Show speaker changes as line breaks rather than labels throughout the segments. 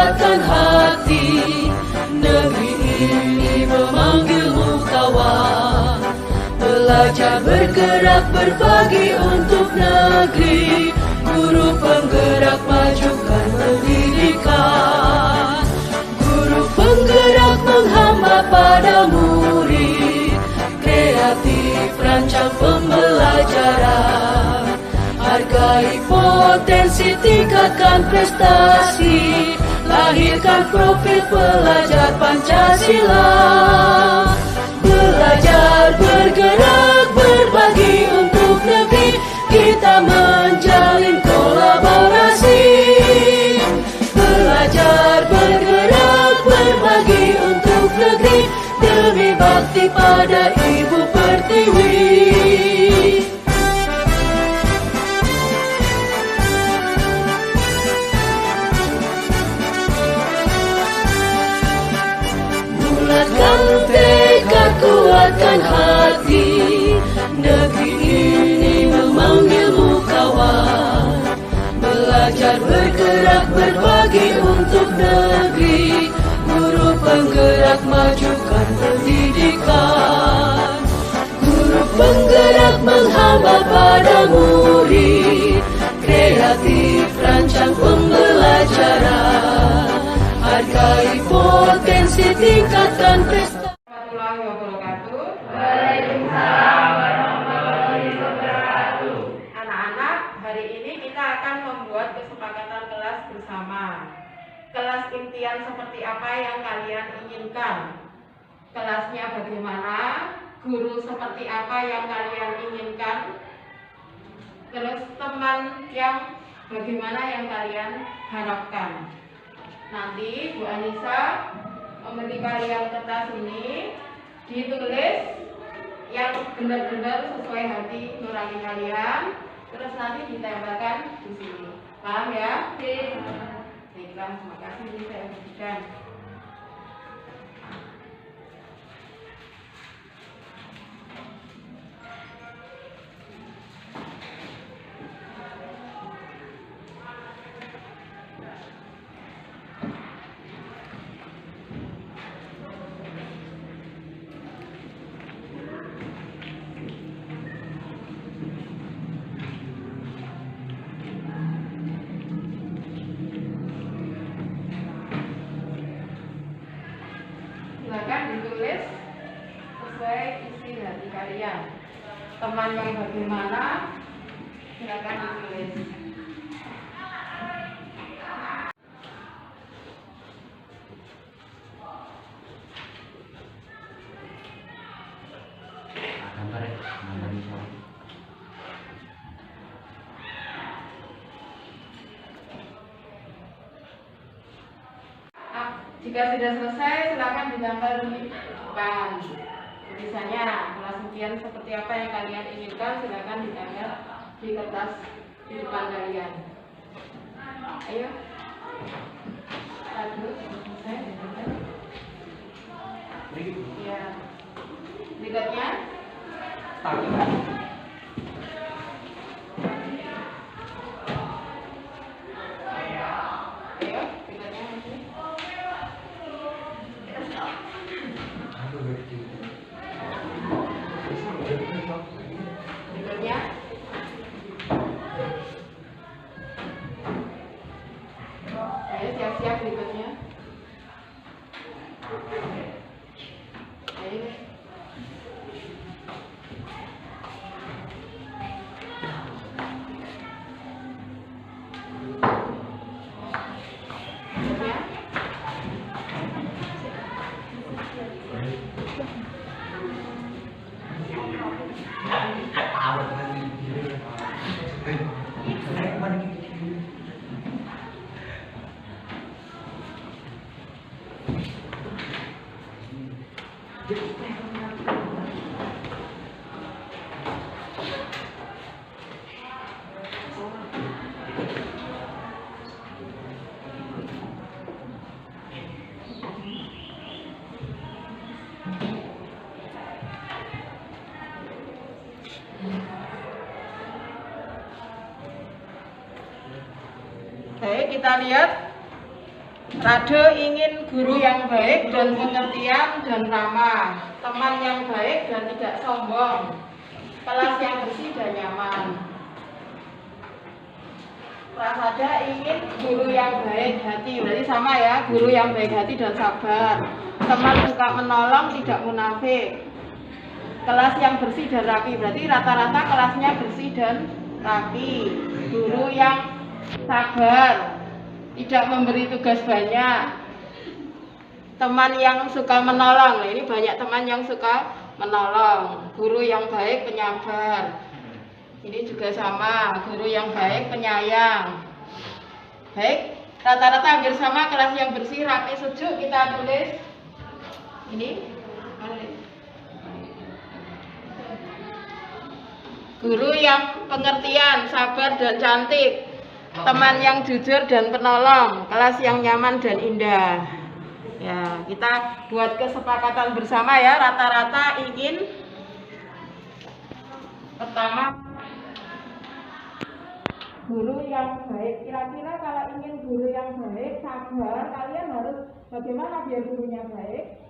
kuatkan hati. Negeri ini memanggilmu kawan. Belajar bergerak berbagi untuk negeri. Guru penggerak majukan pendidikan. Guru penggerak menghamba pada murid. Kreatif rancang pembelajaran. Hargai potensi, tingkatkan prestasi. Lahirkan profil pelajar Pancasila. Belajar bergerak berbagi untuk negeri. Kita menjalin kolaborasi. Belajar bergerak berbagi untuk negeri. Demi bakti pada Ibu Pertiwi. Bulatkan tekad, kuatkan hati. Negeri ini memanggilmu kawan. Belajar bergerak berbagi untuk negeri. Guru penggerak majukan pendidikan. Guru penggerak menghamba pada murid. Kreatif rancang pembelajaran. Hargai potensi, tingkatkan prestasi.
Warahmatullahi wabarakatuh.
Waalaikumsalam warahmatullahi wabarakatuh.
Anak-anak, hari ini kita akan membuat kesepakatan kelas bersama. Kelas impian seperti apa yang kalian inginkan? Kelasnya bagaimana? Guru seperti apa yang kalian inginkan? Terus teman yang bagaimana yang kalian harapkan? Nanti Bu Anissa memberi kalian kertas ini, ditulis yang benar-benar sesuai hati nurani kalian, terus nanti ditempelkan di sini. Paham ya? Baiklah, terima kasih. Ini saya berikan. Silakan ditulis sesuai isi hati kalian. Teman yang bagaimana? Silakan ditulis. Jika sudah selesai, silakan ditempel di depan. Tulisannya, kelas impian seperti apa yang kalian inginkan, silakan ditempel di kertas di depan kalian. Ayo. Satu, selesai, ditempel. Ya. Berikutnya. Ayo, berikutnya masih. Berikutnya. Ayo siap-siap berikutnya. Ayo. Baik, kita lihat Rade ingin guru yang baik dan pengertian dan ramah, teman yang baik dan tidak sombong, kelas yang bersih dan nyaman. Prasada ingin guru yang baik hati, berarti sama ya, guru yang baik hati dan sabar, teman suka menolong, tidak munafik, kelas yang bersih dan rapi, berarti rata-rata kelasnya bersih dan rapi, guru yang sabar, tidak memberi tugas banyak, teman yang suka menolong. Nah, ini banyak teman yang suka menolong, guru yang baik penyabar. Ini juga sama, guru yang baik penyayang. Baik, rata-rata hampir sama, kelas yang bersih, rapi, sejuk. Kita tulis ini. Guru yang pengertian, sabar dan cantik, teman yang jujur dan penolong, kelas yang nyaman dan indah. Ya, kita buat kesepakatan bersama ya, rata-rata ingin pertama guru yang baik. Kira-kira kalau ingin guru yang baik, sabar, kalian harus bagaimana biar gurunya baik?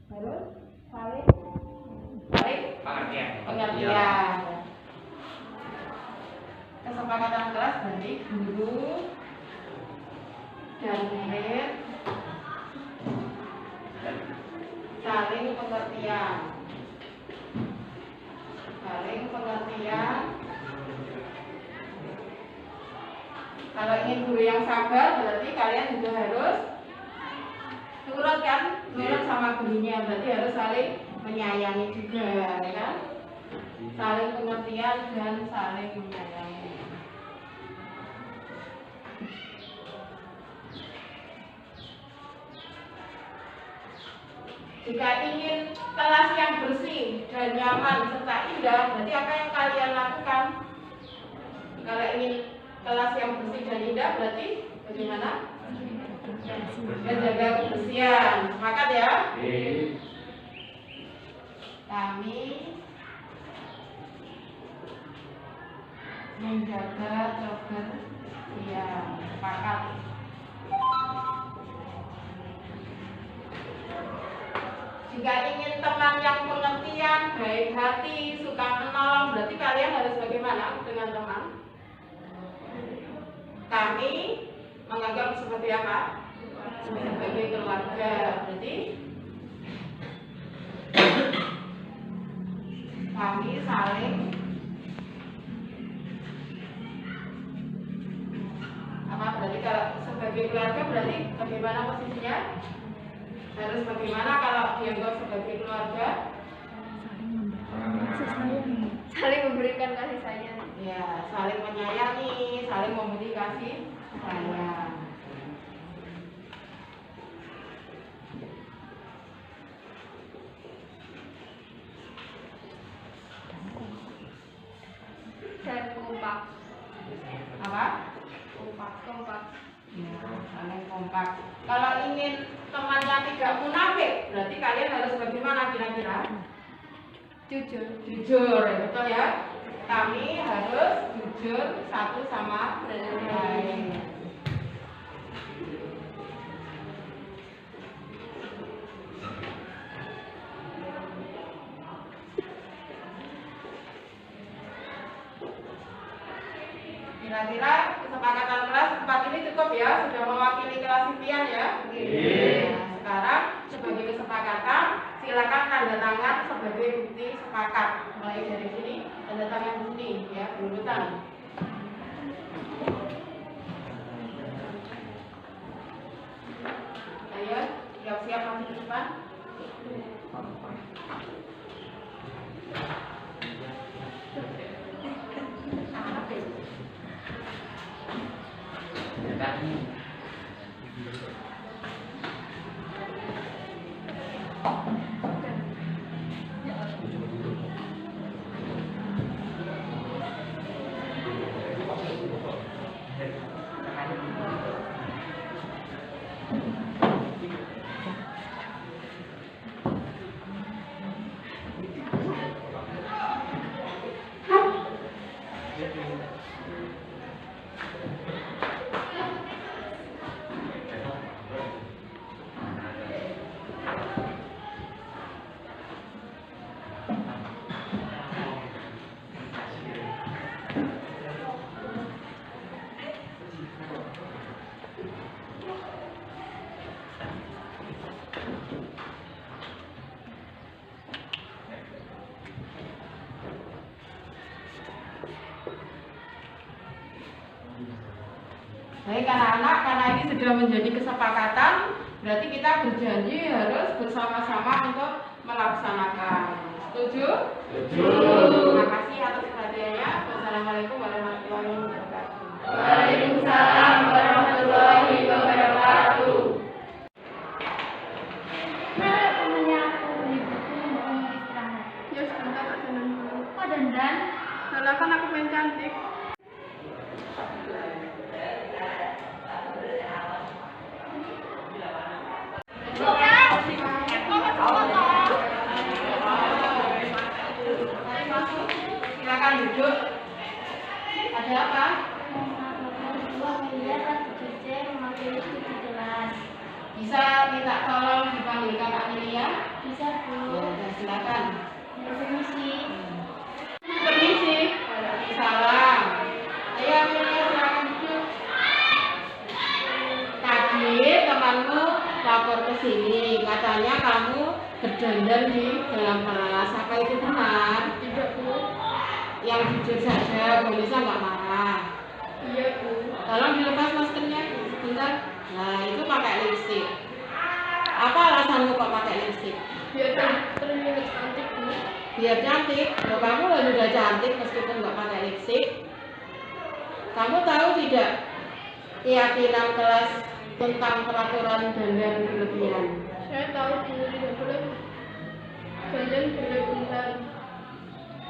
Harus saling pengertian. Kesepakatan kelas dari guru dan murid saling pengertian. Kalau ingin guru yang sabar, berarti kalian juga harus nurut kan? Nurut sama gurunya, berarti harus saling menyayangi juga, ya kan? Saling pengertian dan saling menyayangi. Jika ingin kelas yang bersih dan nyaman serta indah, berarti apa yang kalian lakukan? Kalau ingin kelas yang bersih dan indah, berarti bagaimana? Menjaga kebersihan. Sepakat ya? Kami menjaga kebersihan. Sepakat. Jika ingin teman yang pengertian, baik hati, suka menolong, berarti kalian harus bagaimana dengan teman? Kami menganggap seperti apa? Sebagai keluarga. Berarti kami saling apa? Berarti kalau sebagai keluarga berarti bagaimana posisinya? Harus bagaimana kalau dianggap sebagai keluarga?
Saling memberikan kasih sayang.
Ya, saling menyayangi, saling memberi kasih sayang.
Dan kompak.
Apa?
Kompak.
Ya, saling kompak. Kalau ingin temannya tidak munafik, berarti kalian harus bagaimana kira-kira? Jujur, ya, betul ya? Kami harus jujur satu sama lain. Kira-kira kesepakatan kelas 4 ini cukup ya? Sudah mewakili kelas impian ya? Nah, sekarang sebagai kesepakatan, silakan tanda tangan sebagai bukti sepakat. Mulai dari sini, tanda tangan di sini ya, berurutan. Ayo, siap-siap maju ke depan. Baik anak-anak, karena ini sudah menjadi kesepakatan, berarti kita berjanji harus bersama-sama untuk melaksanakan. Setuju? Setuju. Terima kasih atas perhatiannya. Wassalamualaikum warahmatullahi wabarakatuh.
Waalaikumsalam warahmatullahi wabarakatuh.
Ya sebentar tak dandan dulu.
Oh dandan?
Lah kan aku pengen cantik.
Silakan duduk. Ada apa? Bisa minta tolong dipanggilkan Kak Milia?
Bisa Bu.
Ya, silakan.
Permisi.
Permisi. Salam. Ayo Amelia, silakan duduk. Tadi temanmu lapor ke sini, katanya kamu berdandan di dalam kelas. Apa itu benar?
Tidak Bu.
Yang jujur saja, Bu Lisa nggak marah.
Iya Bu.
Tolong dilepas maskernya sebentar. Nah, itu pakai lipstik. Apa alasanmu kok pakai lipstik?
Biar terlihat cantik Bu.
Biar cantik. Loh, kamu udah cantik meskipun nggak pakai lipstik. Kamu tahu tidak keyakinan kelas tentang peraturan dandan berlebihan?
Saya tahu Bu, tidak boleh dandan berlebihan.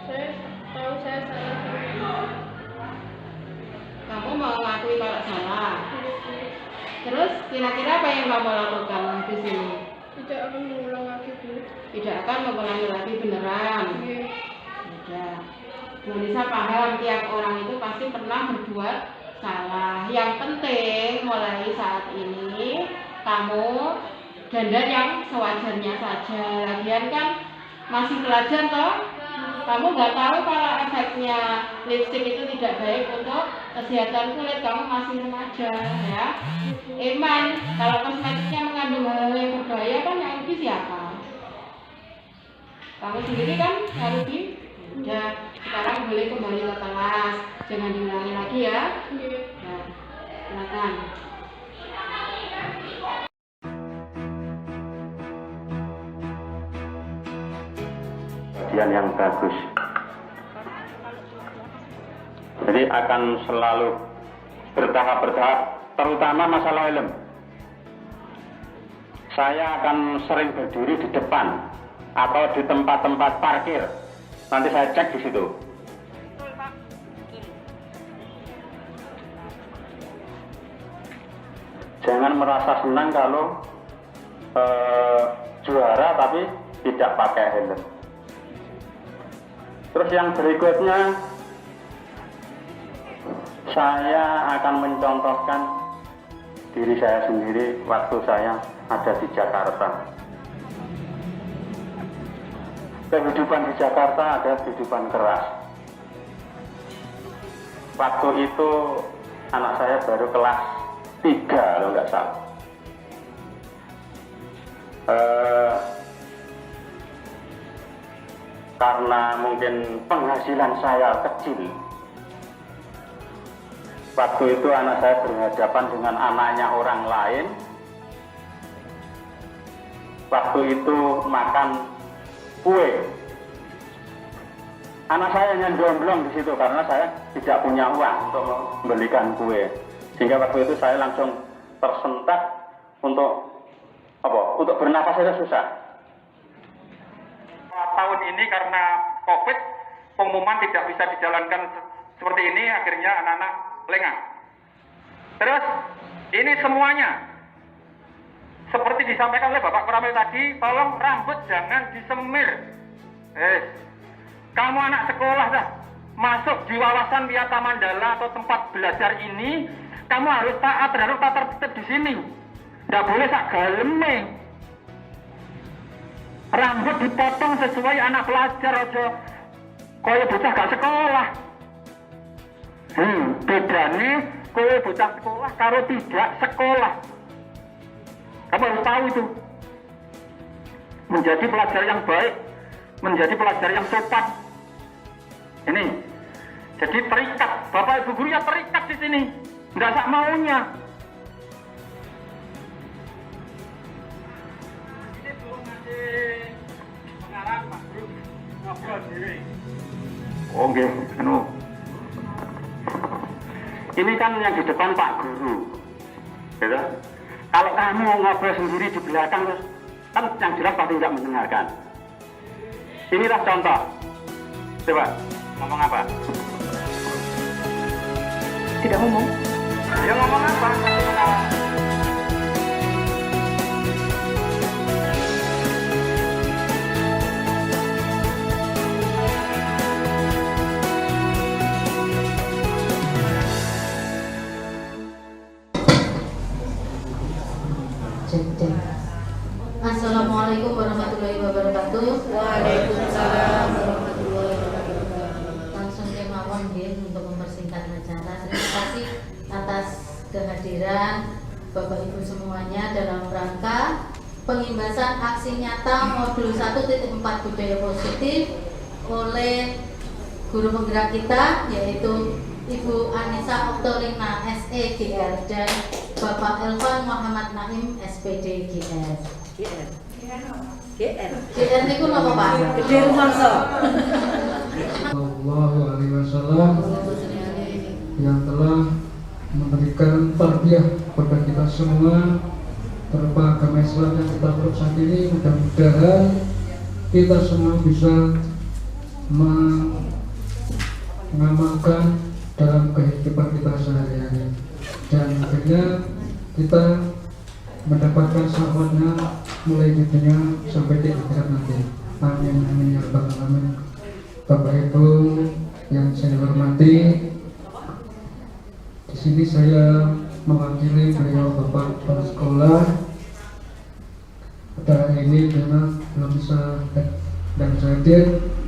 Saya tahu saya salah.
Kamu mau mengakui kalau salah.
Iya, Bu.
Terus kira-kira apa yang kamu lakukan di sini?
Tidak akan mengulang lagi Bu.
Tidak akan mengulangi lagi beneran.
Iya.
Tidak. Bu Lisa paham tiap orang itu pasti pernah berbuat salah. Yang penting mulai saat ini kamu dandan yang sewajarnya saja. Lagian kan masih belajar toh. Kamu nggak tahu kalau efeknya lipstik itu tidak baik untuk kesehatan kulit. Kamu masih remaja ya. Iman, kalau kosmetiknya mengandung hal yang berbahaya kan yang rugi siapa? Kamu sendiri kan yang rugi. Udah, sekarang boleh kembali ke kelas. Jangan diulangi lagi ya.
Iya.
Nah, silakan.
Kajian yang bagus. Jadi akan selalu bertahap-bertahap, terutama masalah helm. Saya akan sering berdiri di depan atau di tempat-tempat parkir. Nanti saya cek di situ. Jangan merasa senang kalau juara tapi tidak pakai helm. Terus yang berikutnya, saya akan mencontohkan diri saya sendiri waktu saya ada di Jakarta. Kehidupan di Jakarta ada kehidupan keras. Waktu itu anak saya baru kelas 3 kalau nggak salah. Karena mungkin penghasilan saya kecil, waktu itu anak saya berhadapan dengan anaknya orang lain. Waktu itu makan kue, anak saya hanya domblong di situ karena saya tidak punya uang untuk membelikan kue. Sehingga waktu itu saya langsung tersentak untuk bernapas itu susah.
Tahun ini karena COVID, pengumuman tidak bisa dijalankan seperti ini, akhirnya anak-anak lengah. Terus, ini semuanya, seperti disampaikan oleh Bapak Koramil tadi, tolong rambut jangan disemir. Kamu anak sekolah dah, masuk di wawasan Wiyata Mandala atau tempat belajar ini, kamu harus taat terhadap tata tertib di sini. Tidak boleh sak galeme. Rambut dipotong sesuai anak pelajar aja. Kaya bocah gak sekolah. Bedane kaya bocah sekolah karo tidak sekolah. Kamu harus tahu itu. Menjadi pelajar yang baik, menjadi pelajar yang sopan. Ini. Jadi terikat, Bapak Ibu guru ya terikat di sini.
Nggak sak maunya.
Ini belum ngasih pengarang Pak Guru ngobrol sendiri.
Oh nggih, anu. Ini kan yang di depan Pak Guru. Gitu. Kalau kamu ngobrol sendiri di belakang terus kan yang jelas pasti tidak mendengarkan. Inilah contoh. Coba ngomong apa?
Tidak ngomong.
Ya ngomong apa?
Assalamualaikum warahmatullahi wabarakatuh.
Waalaikumsalam warahmatullahi wabarakatuh.
Langsung kemawon nggih untuk mempersingkat acara. Terima kasih atas kehadiran Bapak Ibu semuanya dalam rangka pengimbasan aksi nyata modul 1.4 budaya positif oleh guru penggerak kita yaitu Ibu Anissa Oktorina SEGR dan Bapak Elvan Muhammad Naim SPD GR. GR niku napa Pak?
Gede rumangsa.
Sallallahu alaihi wasallam yang telah memberikan tarbiyah kepada kita semua berupa agama Islam yang kita peluk saat ini. Mudah-mudahan kita semua bisa mengamalkan dalam kehidupan kita sehari-hari dan akhirnya kita mendapatkan sahabatnya mulai di dunia sampai di akhirat nanti. Amin amin ya rabbal alamin. Bapak Ibu yang saya hormati, di sini saya mewakili beliau Bapak Kepala Sekolah. Pada ini memang belum bisa dan hadir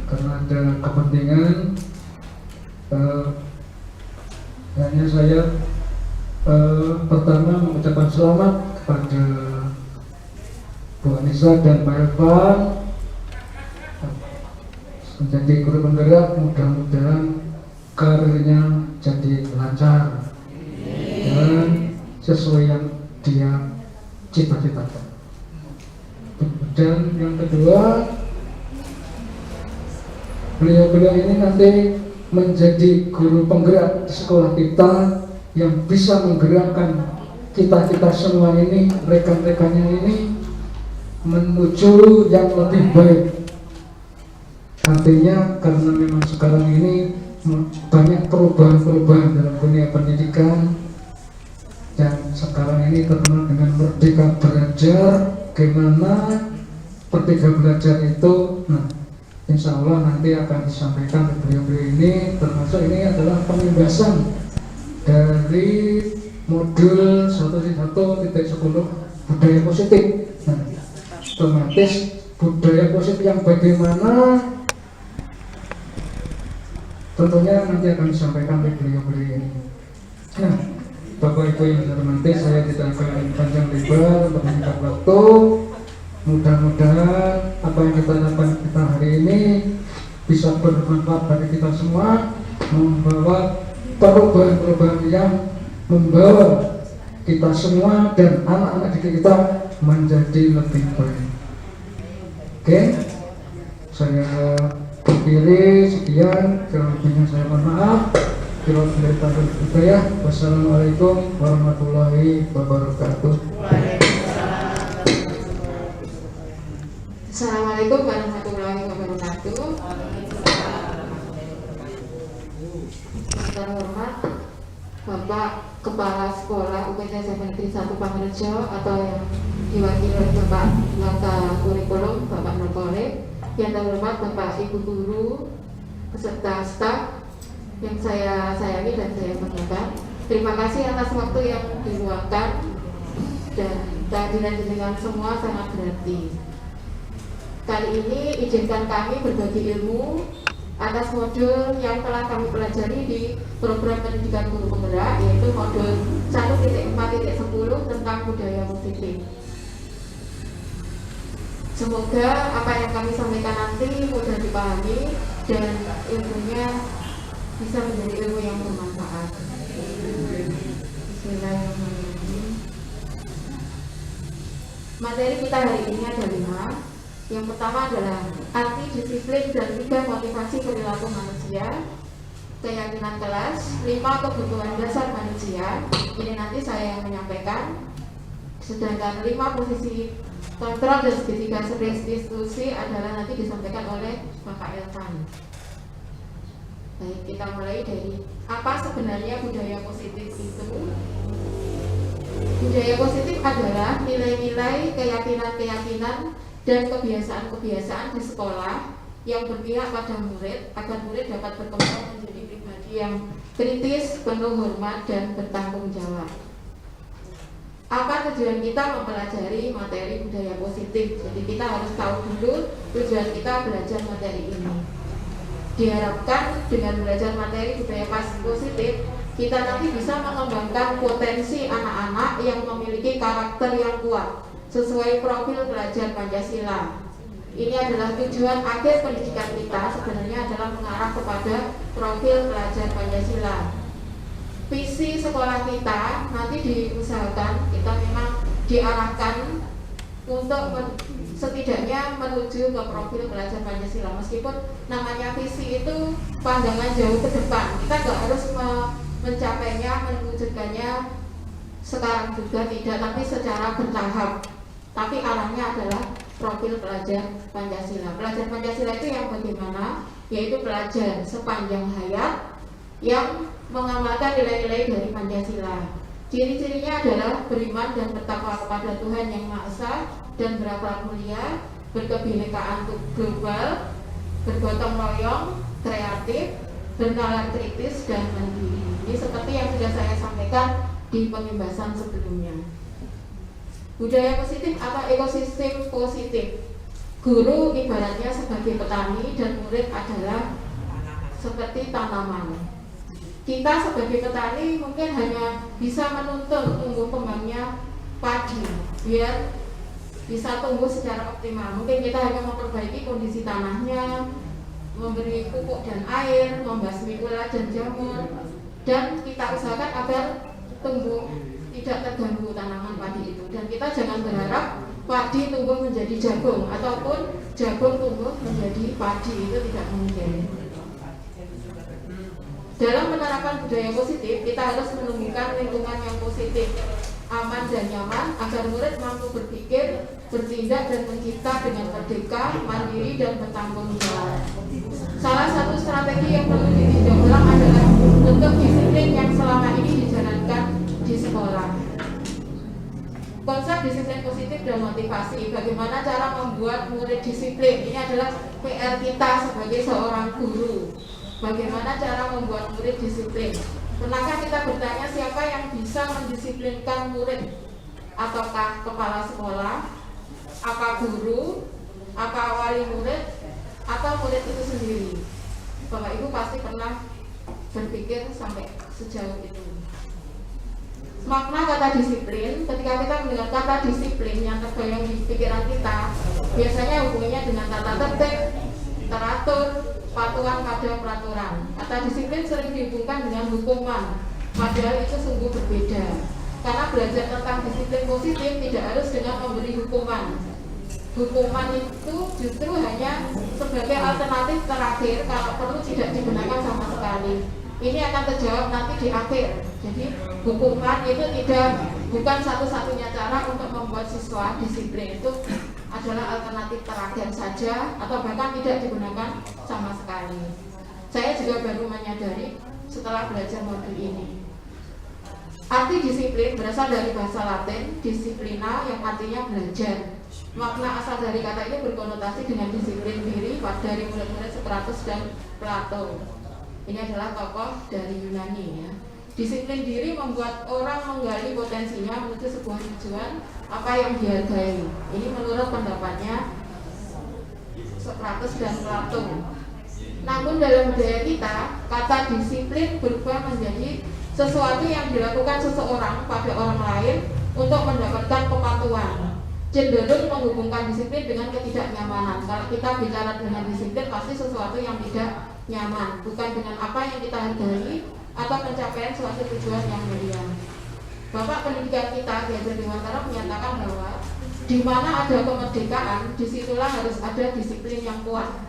karena ada kepentingan. Hanya saya pertama mengucapkan selamat kepada Bu Anissa dan Pak Elvan menjadi guru penggerak. Mudah-mudahan karirnya jadi lancar dan sesuai yang dia cita-citakan. Dan yang kedua, beliau-beliau ini nanti menjadi guru penggerak sekolah kita yang bisa menggerakkan kita semua ini, rekan-rekannya ini menuju yang lebih baik. Artinya karena memang sekarang ini banyak perubahan-perubahan dalam dunia pendidikan dan sekarang ini terkenal dengan merdeka belajar. Gimana merdeka belajar itu? Nah, insya Allah nanti akan disampaikan ke beliau-beliau ini, termasuk ini adalah pengimbasan dari modul 1.10 budaya positif. Nah, otomatis budaya positif yang bagaimana tentunya nanti akan disampaikan oleh beliau-beliau ini. Nah, Bapak Ibu yang saya hormati, saya tidak akan panjang lebar untuk menyingkat waktu. Mudah-mudahan apa yang kita lakukan kita hari ini bisa bermanfaat bagi kita semua, membawa perubahan-perubahan yang membawa kita semua dan anak-anak didik kita menjadi lebih baik. Oke, saya akhiri sekian. Kurang saya mohon maaf. Wassalamualaikum warahmatullahi wabarakatuh.
Assalamualaikum warahmatullahi wabarakatuh. Yang terhormat Bapak Kepala Sekolah UPT SMA Negeri 1 Pangrejo atau yang diwakili oleh Bapak Laka Kurikulum Bapak Nurkole. Yang terhormat Bapak Ibu Guru beserta staf yang saya sayangi dan saya banggakan. Terima kasih atas waktu yang diluangkan dan kehadiran jenengan semua sangat berarti. Kali ini izinkan kami berbagi ilmu atas modul yang telah kami pelajari di program pendidikan guru penggerak, yaitu modul 1.4.10 tentang budaya positif. Semoga apa yang kami sampaikan nanti mudah dipahami dan ilmunya bisa menjadi ilmu yang bermanfaat.
Bismillahirrahmanirrahim. Materi kita hari ini ada 5. Yang pertama adalah arti disiplin dan 3 motivasi perilaku manusia. Keyakinan kelas, 5 kebutuhan dasar manusia. Ini nanti saya yang menyampaikan. Sedangkan 5 posisi kontrol dan segitiga restitusi adalah nanti disampaikan oleh Bapak Elvan. Baik, kita mulai dari apa sebenarnya budaya positif itu. Budaya positif adalah nilai-nilai, keyakinan-keyakinan, dan kebiasaan-kebiasaan di sekolah yang berpihak pada murid agar murid dapat berkembang menjadi pribadi yang kritis, penuh hormat, dan bertanggung jawab. Apa tujuan kita mempelajari materi budaya positif? Jadi kita harus tahu dulu tujuan kita belajar materi ini. Diharapkan dengan belajar materi budaya positif, kita nanti bisa mengembangkan potensi anak-anak yang memiliki karakter yang kuat sesuai profil pelajar Pancasila. Ini adalah tujuan akhir pendidikan kita, sebenarnya adalah mengarah kepada profil pelajar Pancasila. Visi sekolah kita nanti diusahakan kita memang diarahkan untuk setidaknya menuju ke profil pelajar Pancasila. Meskipun namanya visi itu pandangan jauh ke depan, kita nggak harus mencapainya, mewujudkannya sekarang juga tidak, tapi secara bertahap. Tapi arahnya adalah profil pelajar Pancasila. Pelajar Pancasila itu yang bagaimana? Yaitu pelajar sepanjang hayat yang mengamalkan nilai-nilai dari Pancasila. Ciri-cirinya adalah beriman dan bertakwa kepada Tuhan Yang Maha Esa dan berakhlak mulia, berkebinekaan global, bergotong royong, kreatif, bernalar kritis, dan mandiri. Ini seperti yang sudah saya sampaikan di pembahasan sebelumnya. Budaya positif atau ekosistem positif. Guru ibaratnya sebagai petani dan murid adalah seperti tanaman. Kita sebagai petani mungkin hanya bisa menuntun tumbuh kembangnya padi biar bisa tumbuh secara optimal. Mungkin kita hanya memperbaiki kondisi tanahnya, memberi pupuk dan air, membasmi ulat dan jamur, dan kita usahakan agar tumbuh tidak terganggu tanaman padi itu. Dan kita jangan berharap padi tumbuh menjadi jagung ataupun jagung tumbuh menjadi padi, itu tidak mungkin. Dalam penerapan budaya positif, kita harus menumbuhkan lingkungan yang positif, aman dan nyaman agar murid mampu berpikir, bertindak dan mencipta dengan merdeka, mandiri dan bertanggung jawab. Salah satu strategi yang perlu ditinjau ulang adalah bentuk disiplin yang selama ini dijalankan di sekolah. Konsep disiplin positif dan motivasi, bagaimana cara membuat murid disiplin, ini adalah PR kita sebagai seorang guru. Bagaimana cara membuat murid disiplin? Pernahkah kita bertanya siapa yang bisa mendisiplinkan murid? Ataukah kepala sekolah, apa guru, apa wali murid, atau murid itu sendiri? Bapak Ibu pasti pernah berpikir sampai sejauh itu. Makna kata disiplin, ketika kita mendengar kata disiplin yang terbayang di pikiran kita, biasanya hubungannya dengan tata tertib, teratur, patuhan pada peraturan. Kata disiplin sering dihubungkan dengan hukuman, padahal itu sungguh berbeda. Karena belajar tentang disiplin positif tidak harus dengan memberi hukuman. Hukuman itu justru hanya sebagai alternatif terakhir kalau perlu tidak digunakan sama sekali. Ini akan terjawab nanti di akhir. Jadi hukuman itu bukan satu-satunya cara untuk membuat siswa disiplin. Itu adalah alternatif terakhir saja atau bahkan tidak digunakan sama sekali. Saya juga baru menyadari setelah belajar modul ini. Arti disiplin berasal dari bahasa Latin disciplina yang artinya belajar. Makna asal dari kata ini berkonotasi dengan disiplin diri dari murid-murid Sokrates dan Plato. Ini adalah tokoh dari Yunani ya. Disiplin diri membuat orang menggali potensinya menuju sebuah tujuan apa yang dihargai. Ini menurut pendapatnya Sokrates dan Plato. Namun dalam budaya kita, kata disiplin berubah menjadi sesuatu yang dilakukan seseorang pada orang lain untuk mendapatkan kepatuhan. Cenderung menghubungkan disiplin dengan ketidaknyamanan. Kalau kita bicara dengan disiplin pasti sesuatu yang tidak nyaman, bukan dengan apa yang kita hargai atau pencapaian suatu tujuan yang mulia.
Bapak Pendidikan kita Ki Hajar Dewantara menyatakan bahwa di mana ada kemerdekaan, disitulah harus ada disiplin yang kuat.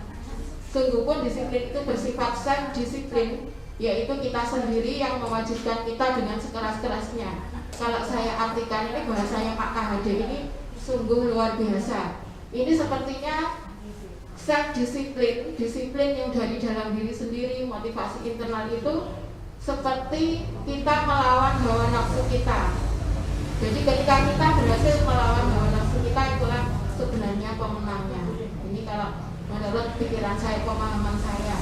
Sungguh pun disiplin itu bersifat self-disiplin, yaitu kita sendiri yang mewajibkan kita dengan sekeras-kerasnya. Kalau saya artikan ini bahasanya Pak KHD ini sungguh luar biasa. Ini sepertinya self-disiplin, disiplin yang dari dalam diri sendiri, motivasi internal itu seperti kita melawan hawa nafsu kita. Jadi ketika kita berhasil melawan hawa nafsu kita, itulah sebenarnya pemenangnya. Ini kalau menurut pikiran saya, pemahaman saya.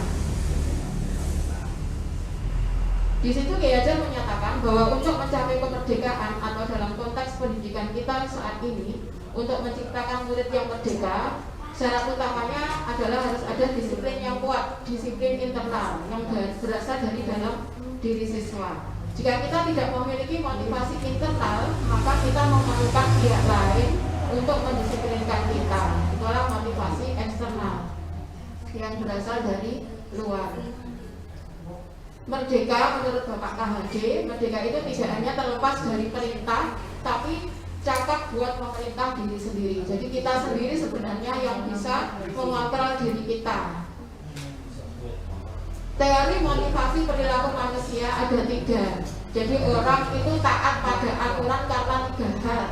Di situ Ki Hajar menyatakan bahwa untuk mencapai kemerdekaan atau dalam konteks pendidikan kita saat ini, untuk menciptakan murid yang merdeka, syarat utamanya adalah harus ada disiplin yang kuat, disiplin internal yang berasal dari dalam diri siswa. Jika kita tidak memiliki motivasi internal, maka kita memerlukan pihak lain untuk mendisiplinkan kita. Itulah motivasi eksternal yang berasal dari luar. Merdeka menurut Bapak KHD, merdeka itu tidak hanya terlepas dari perintah, tapi cakap buat memerintah diri sendiri. Jadi kita sendiri sebenarnya yang bisa mengontrol diri kita. Teori motivasi perilaku manusia ada 3. Jadi orang itu taat pada aturan karena 3 hal.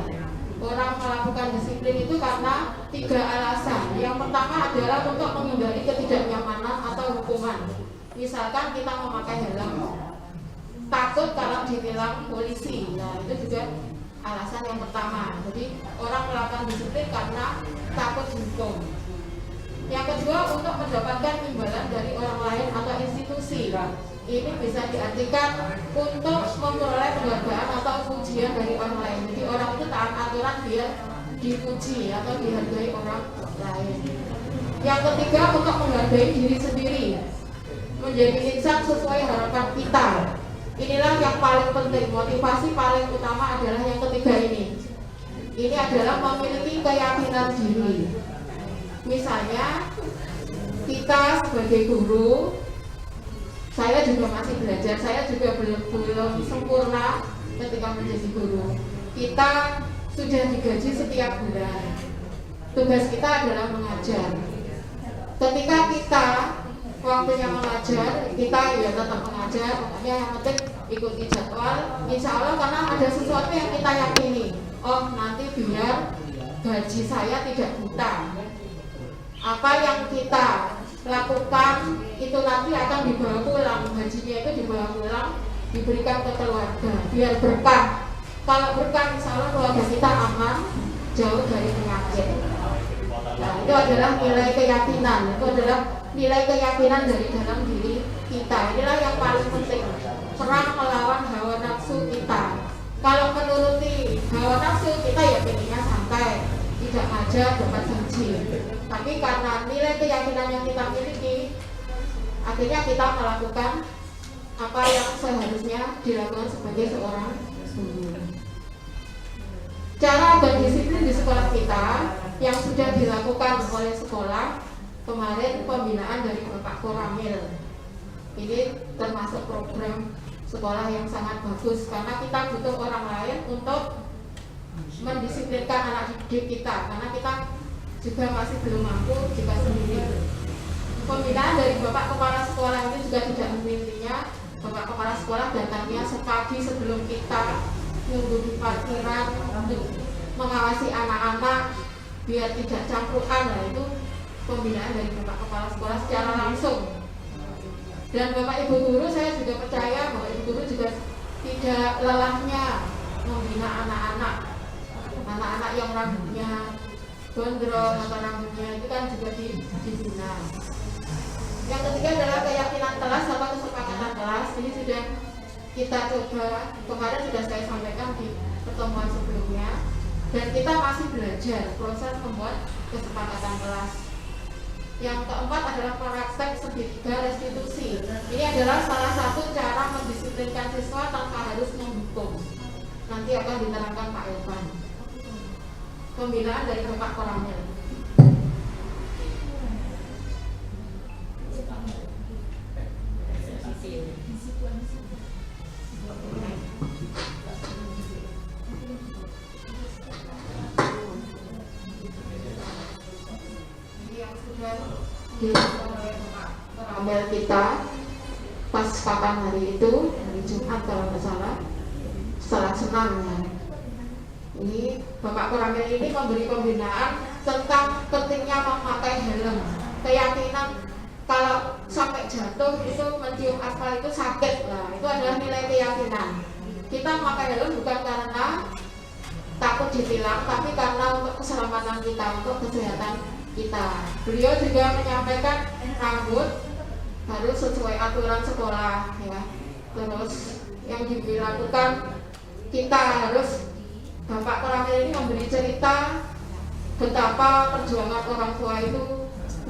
Orang melakukan disiplin itu karena 3 alasan. Yang pertama adalah untuk menghindari ketidaknyamanan atau hukuman. Misalkan kita memakai helm, takut kalau ditilang polisi. Nah, itu juga alasan yang pertama. Jadi orang melakukan disiplin karena takut dihukum. Yang kedua, untuk mendapatkan imbalan dari orang lain atau institusi. Ini bisa diartikan untuk memperoleh penghargaan atau pujian dari orang lain. Jadi orang itu taat aturan biar dipuji atau dihargai orang lain. Yang ketiga, untuk menghargai diri sendiri, menjadi insan sesuai harapan kita. Inilah yang paling penting. Motivasi paling utama adalah yang ketiga ini. Ini adalah memiliki keyakinan diri. Misalnya kita sebagai guru, saya juga masih belajar, saya juga belum sempurna ketika menjadi guru. Kita sudah digaji setiap bulan. Tugas kita adalah mengajar. Ketika kita waktunya mengajar, kita ya tetap mengajar. Pokoknya yang penting ikuti jadwal. Insya Allah karena ada sesuatu yang kita yakini. Oh, nanti biar gaji saya tidak buta. Apa yang kita lakukan itu nanti akan dibawa pulang, gajinya itu dibawa pulang, diberikan ke keluarga biar berkah. Kalau berkah, insya Allah keluarga kita aman, jauh dari penyakit. Nah, itu adalah nilai keyakinan. Itu adalah nilai keyakinan dari dalam diri kita. Inilah yang paling penting. Perang melawan hawa nafsu kita. Kalau menuruti hawa nafsu kita ya pengennya santai, tidak ngajar, dapat gaji. Tapi karena nilai keyakinan yang kita miliki, akhirnya kita melakukan apa yang seharusnya dilakukan sebagai seorang guru. Cara agar disiplin di sekolah kita yang sudah dilakukan oleh sekolah kemarin, pembinaan dari Bapak Koramil. Ini termasuk program sekolah yang sangat bagus karena kita butuh orang lain untuk mendisiplinkan anak didik kita, karena kita juga masih belum mampu jika sendiri. Pembinaan dari Bapak Kepala Sekolah ini juga tidak memilikinya. Bapak Kepala Sekolah datangnya sepagi sebelum kita, nunggu di parkiran untuk mengawasi anak-anak biar tidak campuran. Nah, itu pembinaan dari Bapak Kepala Sekolah secara langsung. Dan Bapak Ibu Guru, saya juga percaya bahwa Ibu Guru juga tidak lelahnya membina anak-anak yang rambutnya gondrong atau rambutnya itu kan juga dibina. Yang ketiga adalah keyakinan kelas atau kesepakatan kelas. Ini sudah kita coba, kemarin sudah saya sampaikan di pertemuan sebelumnya, dan kita masih belajar proses membuat kesepakatan kelas. Yang keempat adalah praktek segitiga restitusi. Ini adalah salah satu cara mendisiplinkan siswa tanpa harus menghukum. Nanti akan diterangkan Pak Irfan. Pembinaan dari Bapak Koramil. dilakukan oleh Bapak Koramil kita pas kapan hari itu, hari Jumat kalau nggak salah, setelah senam ya. Ini Bapak Koramil ini memberi pembinaan tentang pentingnya memakai helm, keyakinan kalau sampai jatuh itu mencium aspal itu sakit lah, itu adalah nilai keyakinan. Kita memakai helm bukan karena takut ditilang, tapi karena untuk keselamatan kita, untuk kesehatan kita. Beliau juga menyampaikan rambut harus sesuai aturan sekolah ya. Terus yang dilakukan kita harus, Bapak Koramil ini memberi cerita betapa perjuangan orang tua itu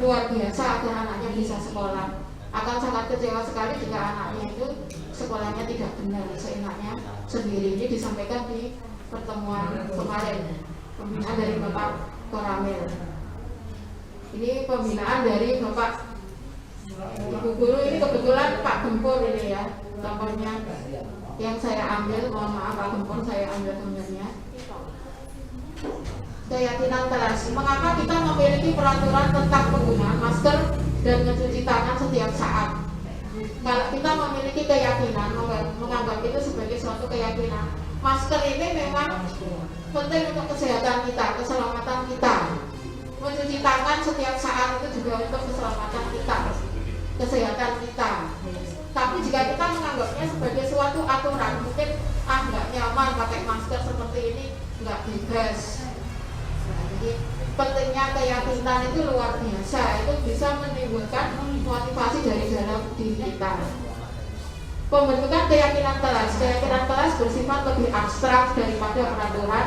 luar biasa agar anaknya bisa sekolah. Akan sangat kecewa sekali jika anaknya itu sekolahnya tidak benar seenaknya sendiri. Ini disampaikan di pertemuan kemarin, pembinaan dari Bapak Koramil. Ini pembinaan dari Bapak Ibu Guru, ini kebetulan Pak Gempur ini ya, contohnya yang saya ambil, mohon maaf Pak Gempur, saya ambil gambarnya. Keyakinan kelas. Mengapa kita memiliki peraturan tentang penggunaan masker dan mencuci tangan setiap saat? Kalau kita memiliki keyakinan, menganggap itu sebagai suatu keyakinan, masker ini memang penting untuk kesehatan kita, keselamatan kita. Mencuci tangan setiap saat itu juga untuk keselamatan kita, kesehatan kita. Tapi jika kita menganggapnya sebagai suatu aturan, mungkin nggak nyaman pakai masker seperti ini, nggak bebas. Nah, jadi pentingnya keyakinan itu luar biasa, itu bisa menimbulkan motivasi dari dalam diri kita. Pembentukan keyakinan kelas bersifat lebih abstrak daripada peraturan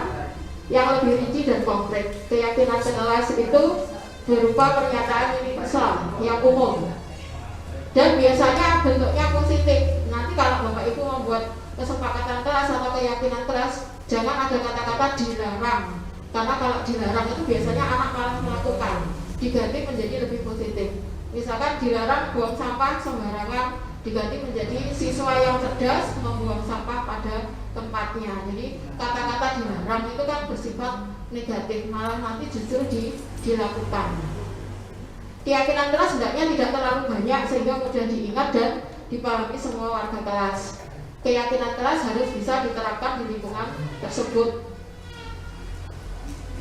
yang lebih rinci dan konkret. Keyakinan kelas itu berupa pernyataan universal yang umum dan biasanya bentuknya positif. Nanti kalau Bapak Ibu membuat kesepakatan kelas atau keyakinan kelas, jangan ada kata-kata dilarang, karena kalau dilarang itu biasanya anak malah melakukan. Diganti menjadi lebih positif. Misalkan dilarang buang sampah sembarangan, diganti menjadi siswa yang cerdas membuang sampah pada tempatnya. Jadi kata-kata dilarang itu kan bersifat negatif, malah nanti justru dilakukan. Keyakinan kelas hendaknya tidak terlalu banyak sehingga mudah diingat dan dipahami semua warga kelas. Keyakinan kelas harus bisa diterapkan di lingkungan tersebut.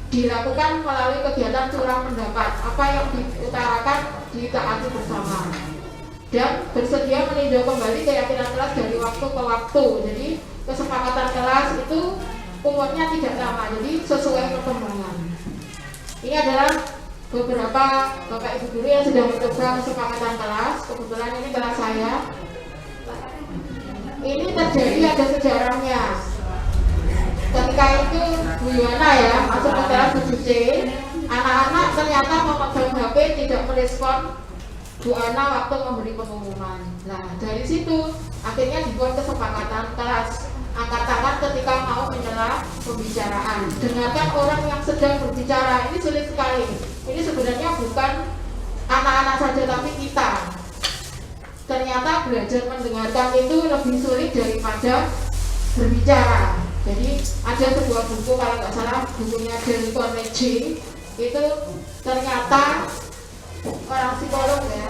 Dilakukan melalui kegiatan curah pendapat, apa yang diutarakan ditaati bersama, dan bersedia meninjau kembali keyakinan kelas dari waktu ke waktu. Jadi kesepakatan kelas itu umurnya tidak lama, jadi sesuai perkembangan. Ini adalah beberapa Bapak Ibu Guru yang sudah mencoba kesepakatan kelas. Kebetulan ini kelas saya. Ini terjadi, ada sejarahnya. Ketika itu Bu Yuwana ya masuk ke kelas 7C, anak-anak ternyata memegang HP tidak merespon Bu Ana waktu memberi pengumuman. Nah dari situ akhirnya dibuat kesepakatan kelas, angkat tangan ketika mau menyela pembicaraan, dengarkan orang yang sedang berbicara. Ini sulit sekali. Ini sebenarnya bukan anak-anak saja tapi kita. Ternyata belajar mendengarkan itu lebih sulit daripada berbicara. Jadi ada sebuah buku, kalau nggak salah bukunya Dale Carnegie, itu ternyata orang psikolog ya,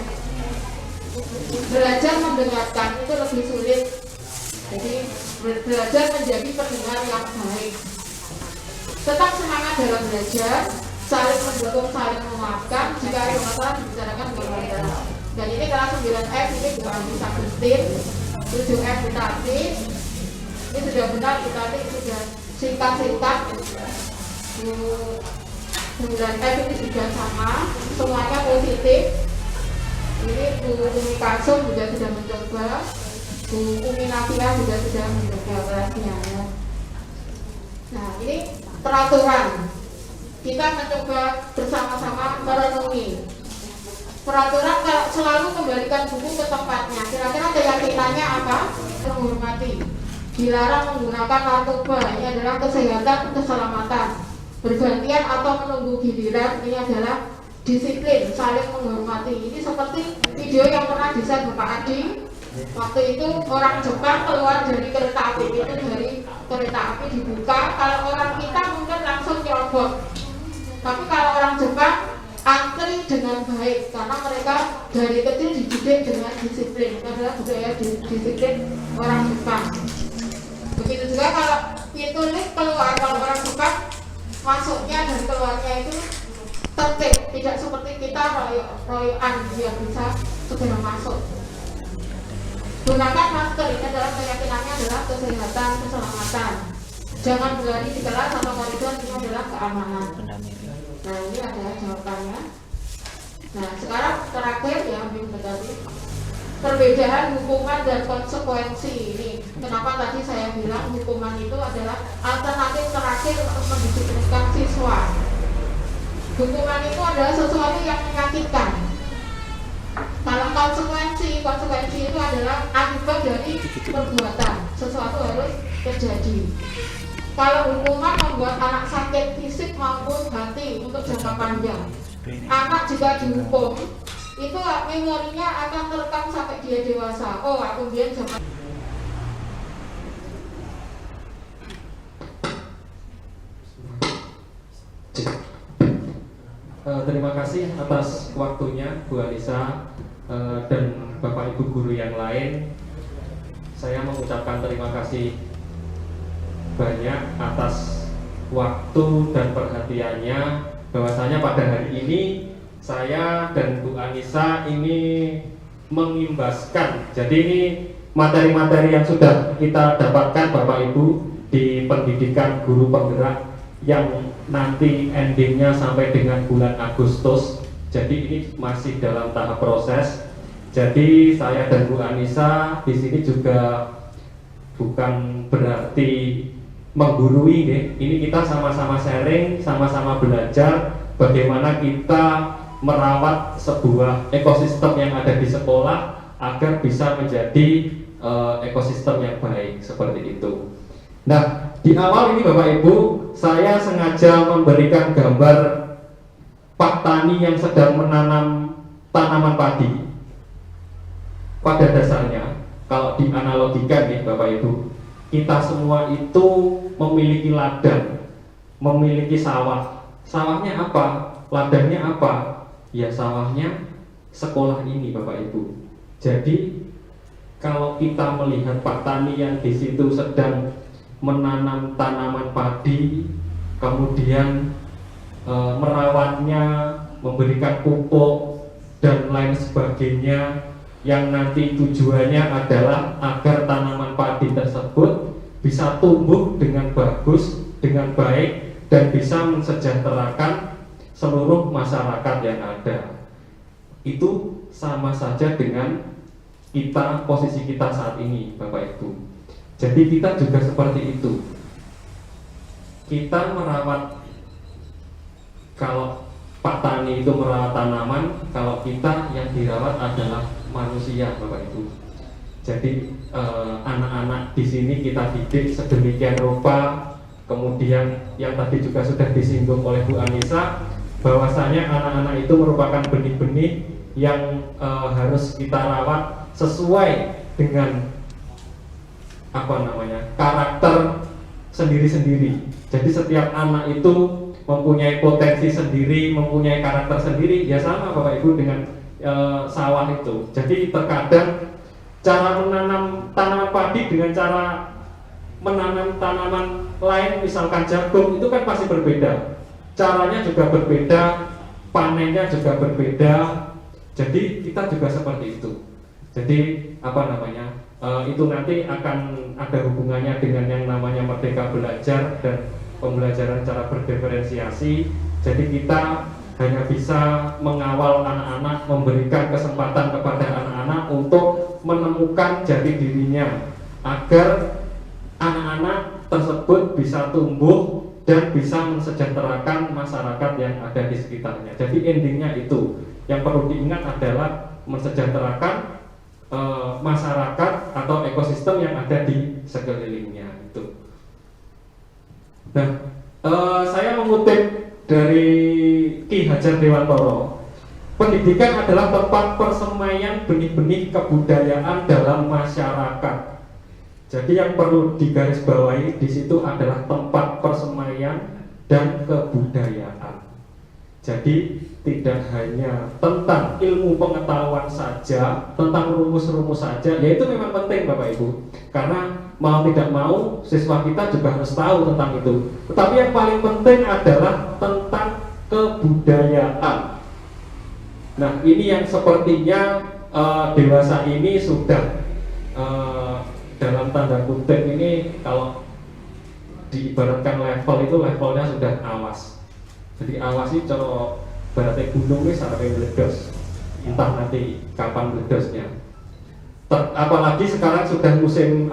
belajar mendengarkan itu lebih sulit. Jadi belajar menjadi pendengar yang baik. Tetap semangat dalam belajar, saling mendukung, saling menguatkan. Jika ada masalah dibicarakan dengan baik. Dan ini kelas 9F ini Bu Andi Agustin, 7F Bu Tati. Ini sudah benar, Bu Tati sudah singkat-singkat. Bu 9F ini sudah sama, semuanya positif. Ini Bu Umi Kasum juga sudah mencoba, Bu Umi Nafia juga sudah mencoba kelasnya ya. Nah ini peraturan, kita mencoba bersama-sama merenungi peraturan. Kalau selalu kembalikan buku ke tempatnya, kira-kira keyakinannya apa? Menghormati, dilarang menggunakan narkoba, ini adalah kesehatan, keselamatan. Bergantian atau menunggu giliran, ini adalah disiplin, saling menghormati. Ini seperti video yang pernah di-share Bapak Adi. Waktu itu orang Jepang keluar dari kereta api, itu dari kereta api dibuka. Kalau orang kita mungkin langsung nyerobot, tapi kalau orang Jepang antri dengan dengan baik karena mereka dari kecil dididik dengan disiplin. Itu adalah budaya disiplin orang Jepang. Begitu juga kalau pintu lift keluar, kalau orang Jepang masuknya dan keluarnya itu tertib, tidak seperti kita royoan biar bisa segera masuk. Gunakan masker, ini adalah keyakinannya adalah kesehatan, keselamatan. Jangan berlari di kelas atau koridor, ini adalah keamanan. Nah, ini adalah jawabannya. Nah, sekarang terakhir ya, tadi perbedaan hukuman dan konsekuensi ini. Kenapa tadi saya bilang hukuman itu adalah alternatif terakhir untuk mendisiplinkan siswa. Hukuman itu adalah sesuatu yang menyakitkan. Kalau konsekuensi itu adalah akibat dari perbuatan. Sesuatu harus terjadi. Kalau hukuman membuat anak sakit fisik maupun hati untuk jangka panjang. Anak jika dihukum, itu memorinya akan terekam sampai dia dewasa. Oh, aku biar zaman.
Terima kasih atas waktunya Bu Anissa dan Bapak Ibu guru yang lain. Saya mengucapkan terima kasih banyak atas waktu dan perhatiannya. Bahwasanya pada hari ini saya dan Bu Anissa ini mengimbaskan. Jadi ini materi-materi yang sudah kita dapatkan Bapak Ibu di pendidikan guru penggerak yang nanti endingnya sampai dengan bulan Agustus. Jadi ini masih dalam tahap proses. Jadi saya dan Bu Anissa di sini juga bukan berarti menggurui, deh. Ini kita sama-sama sharing, sama-sama belajar bagaimana kita merawat sebuah ekosistem yang ada di sekolah agar bisa menjadi ekosistem yang baik seperti itu. Nah, di awal ini Bapak Ibu, saya sengaja memberikan gambar Pak Tani yang sedang menanam tanaman padi. Pada dasarnya, kalau dianalogikan nih Bapak Ibu, kita semua itu memiliki ladang, memiliki sawah. Sawahnya apa? Ladangnya apa? Ya sawahnya sekolah ini Bapak Ibu. Jadi kalau kita melihat Pak Tani yang di situ sedang menanam tanaman padi, kemudian merawatnya, memberikan pupuk dan lain sebagainya, yang nanti tujuannya adalah agar tanaman padi tersebut bisa tumbuh dengan bagus, dengan baik, dan bisa mensejahterakan seluruh masyarakat yang ada. Itu sama saja dengan kita, posisi kita saat ini Bapak Ibu. Jadi kita juga seperti itu. Kita merawat, kalau Pak Tani itu merawat tanaman, kalau kita yang dirawat adalah manusia Bapak Ibu. Jadi anak-anak di sini kita didik sedemikian rupa. Kemudian yang tadi juga sudah disinggung oleh Bu Anissa, bahwasanya anak-anak itu merupakan benih-benih yang harus kita rawat sesuai dengan karakter sendiri-sendiri. Jadi setiap anak itu mempunyai potensi sendiri, mempunyai karakter sendiri. Ya sama Bapak Ibu dengan sawah itu. Jadi terkadang cara menanam tanaman padi dengan cara menanam tanaman lain, misalkan jagung, itu kan pasti berbeda. Caranya juga berbeda, panennya juga berbeda. Jadi kita juga seperti itu. Jadi itu nanti akan ada hubungannya dengan yang namanya Merdeka Belajar dan pembelajaran cara berdiferensiasi. Jadi kita hanya bisa mengawal anak-anak, memberikan kesempatan kepada anak-anak untuk menemukan jati dirinya, agar anak-anak tersebut bisa tumbuh dan bisa mensejahterakan masyarakat yang ada di sekitarnya. Jadi endingnya itu yang perlu diingat adalah mensejahterakan masyarakat atau ekosistem yang ada di sekelilingnya itu. Nah, saya mengutip dari Ki Hajar Dewantoro, pendidikan adalah tempat persemaian benih-benih kebudayaan dalam masyarakat. Jadi yang perlu digarisbawahi di situ adalah tempat persemaian dan kebudayaan. Jadi tidak hanya tentang ilmu pengetahuan saja, tentang rumus-rumus saja, ya itu memang penting Bapak Ibu. Karena mau tidak mau siswa kita juga harus tahu tentang itu. Tetapi yang paling penting adalah tentang kebudayaan. Nah ini yang sepertinya dewasa ini sudah dalam tanda kutip ini kalau diibaratkan level itu levelnya sudah awas. Jadi awas itu kalau berarti gunung ini sampai meledos, entah nanti kapan meledosnya. Apalagi sekarang sudah musim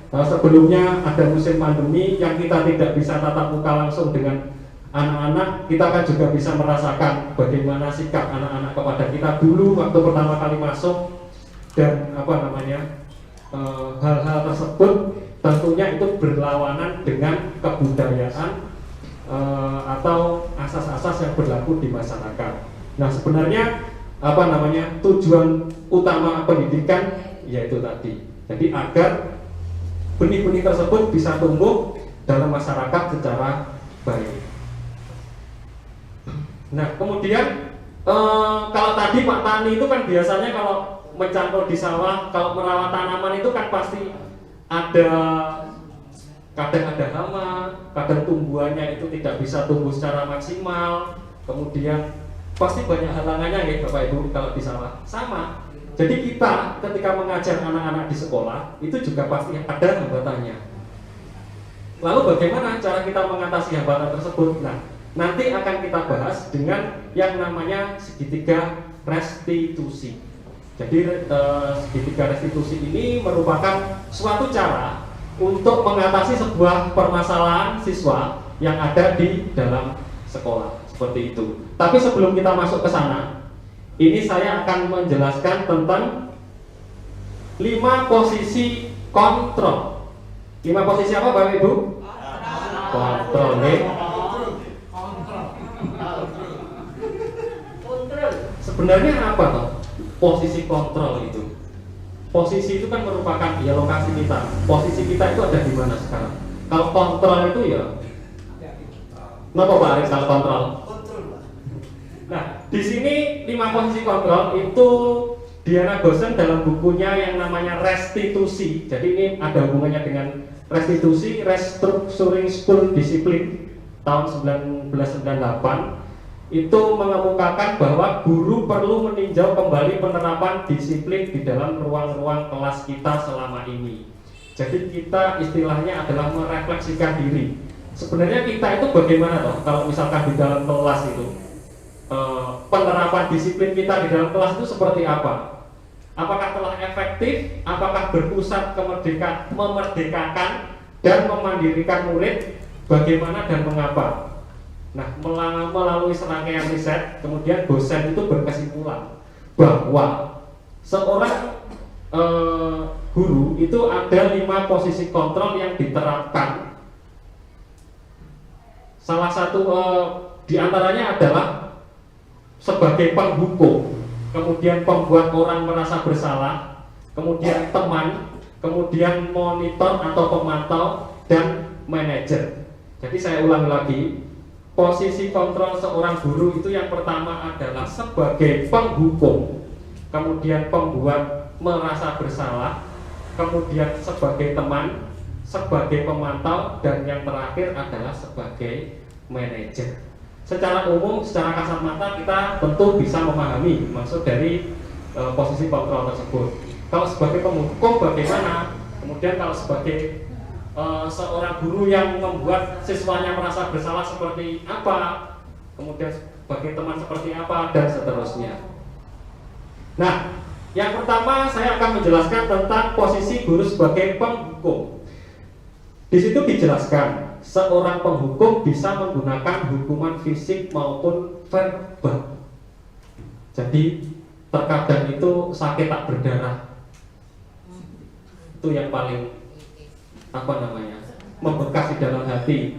sebelumnya ada musim pandemi yang kita tidak bisa tatap muka langsung dengan anak-anak, kita kan juga bisa merasakan bagaimana sikap anak-anak kepada kita dulu waktu pertama kali masuk, dan hal-hal tersebut tentunya itu berlawanan dengan kebudayaan atau asas-asas yang berlaku di masyarakat. Nah sebenarnya tujuan utama pendidikan yaitu tadi, jadi agar benih-benih tersebut bisa tumbuh dalam masyarakat secara baik. Nah kemudian kalau tadi Pak Tani itu kan biasanya kalau mencangkul di sawah, kalau merawat tanaman itu kan pasti kadang ada hama, kadang tumbuhannya itu tidak bisa tumbuh secara maksimal, kemudian pasti banyak halangannya ya Bapak Ibu kalau di sawah. Sama. Jadi kita ketika mengajar anak-anak di sekolah itu juga pasti ada hambatannya. Lalu bagaimana cara kita mengatasi hambatan tersebut? Nah, nanti akan kita bahas dengan yang namanya segitiga restitusi. Jadi segitiga restitusi ini merupakan suatu cara untuk mengatasi sebuah permasalahan siswa yang ada di dalam sekolah, seperti itu. Tapi sebelum kita masuk ke sana, ini saya akan menjelaskan tentang 5 posisi kontrol. 5 posisi apa Bapak Ibu? Kontrol, nih. Sebenarnya apa toh posisi kontrol itu? Posisi itu kan merupakan ya lokasi kita. Posisi kita itu ada di mana sekarang? Kalau kontrol itu ya, kenapa Pak Aris kalau kontrol? Nah, di sini 5 posisi kontrol itu Diana Gosen dalam bukunya yang namanya Restitusi. Jadi ini ada hubungannya dengan restitusi, Restructuring School Discipline tahun 1998. Itu mengemukakan bahwa guru perlu meninjau kembali penerapan disiplin di dalam ruang-ruang kelas kita selama ini. Jadi kita istilahnya adalah merefleksikan diri. Sebenarnya kita itu bagaimana toh kalau misalkan di dalam kelas itu penerapan disiplin kita di dalam kelas itu seperti apa? Apakah telah efektif? Apakah berpusat memerdekakan dan memandirikan murid? Bagaimana dan mengapa? Nah, melalui serangkaian riset, kemudian dosen itu berkesimpulan bahwa seorang guru itu ada 5 posisi kontrol yang diterapkan. Salah satu diantaranya adalah sebagai penghukum, kemudian pembuat orang merasa bersalah, kemudian teman, kemudian monitor atau pemantau, dan manajer. Jadi saya ulang lagi. Posisi kontrol seorang guru itu yang pertama adalah sebagai penghukum, kemudian pembuat merasa bersalah, kemudian sebagai teman, sebagai pemantau, dan yang terakhir adalah sebagai manajer. Secara umum, secara kasat mata kita tentu bisa memahami maksud dari posisi kontrol tersebut. Kalau sebagai penghukum bagaimana? Kemudian kalau sebagai seorang guru yang membuat siswanya merasa bersalah seperti apa, kemudian sebagai teman seperti apa, dan seterusnya. Nah, yang pertama saya akan menjelaskan tentang posisi guru sebagai penghukum. Di situ dijelaskan seorang penghukum bisa menggunakan hukuman fisik maupun verbal. Jadi terkadang itu sakit tak berdarah. Itu yang paling membekas di dalam hati.